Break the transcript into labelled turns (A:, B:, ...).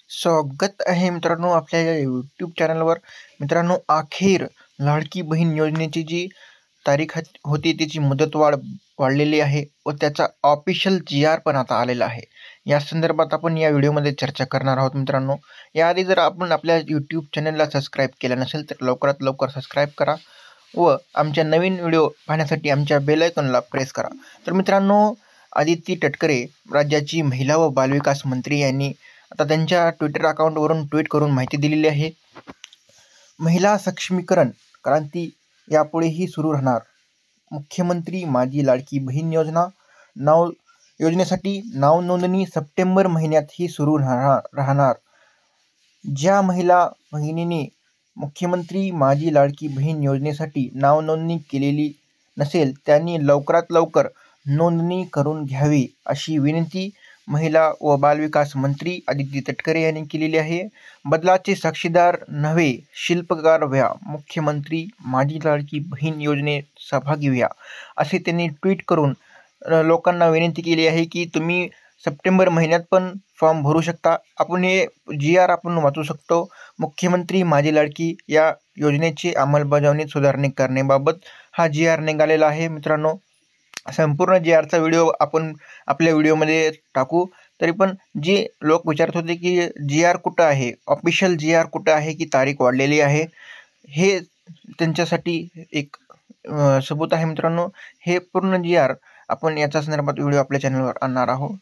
A: स्वागत आहे मित्रांनो आपल्या या यूट्यूब चॅनलवर. मित्रांनो, अखेर लाडकी बहीण योजनेची जी तारीख होती त्याची मुदतवाढ वाढलेली आहे व त्याचा ऑफिशियल GR पण आता आलेला आहे. या संदर्भात आपण या व्हिडिओमध्ये चर्चा करणार आहोत. मित्रांनो, याआधी जर आपण आपल्या यूट्यूब चॅनलला सबस्क्राईब केलं नसेल तर लवकरात लवकर सबस्क्राईब करा व आमच्या नवीन व्हिडिओ पाहण्यासाठी आमच्या बेल आयकॉनला प्रेस करा. तर मित्रांनो, आदिती तटकरे राज्याची महिला व बालविकास मंत्री यांनी आता त्यांच्या ट्विटर अकाउंटवरून ट्विट करून माहिती दिलेली आहे. महिला सक्षमीकरण क्रांती यापुढेही सुरू राहणार. मुख्यमंत्री माझी लाडकी बहीण योजनेसाठी नाव नोंदणी सप्टेंबर महिन्यात ही सुरू राहणार. ज्या महिला भगिनींनी मुख्यमंत्री माझी लाडकी बहीण योजनेसाठी नाव नोंदणी केलेली नसेल त्यांनी लवकरात लवकर नोंदणी करून घ्यावी, अशी विनंती महिला व बालविकास मंत्री आदिती तटकरे यांनी केलेली आहे. बदलाचे साक्षीदार नव्हे, शिल्पकार व्हा. मुख्यमंत्री माझी लाडकी बहीण योजनेत सहभागी व्हा, असे त्यांनी ट्विट करून लोकांना विनंती केली आहे की तुम्ही सप्टेंबर महिन्यात पण फॉर्म भरू शकता. आपण हे GR आपण वाचू शकतो. मुख्यमंत्री माझी लाडकी या योजनेची अंमलबजावणी सुधारणे करण्याबाबत हा GR निघालेला आहे. मित्रांनो, संपूर्ण GRचा व्हिडिओ आपण आपल्या व्हिडिओमध्ये टाकू. तरी पण जे लोक विचारत होते की GR कुठं आहे, ऑफिशियल GR कुठं आहे की तारीख वाढलेली आहे, हे त्यांच्यासाठी एक सबूत आहे. मित्रांनो, हे पूर्ण GR आपण याच्या संदर्भात व्हिडिओ आपल्या चॅनलवर आणणार आहोत.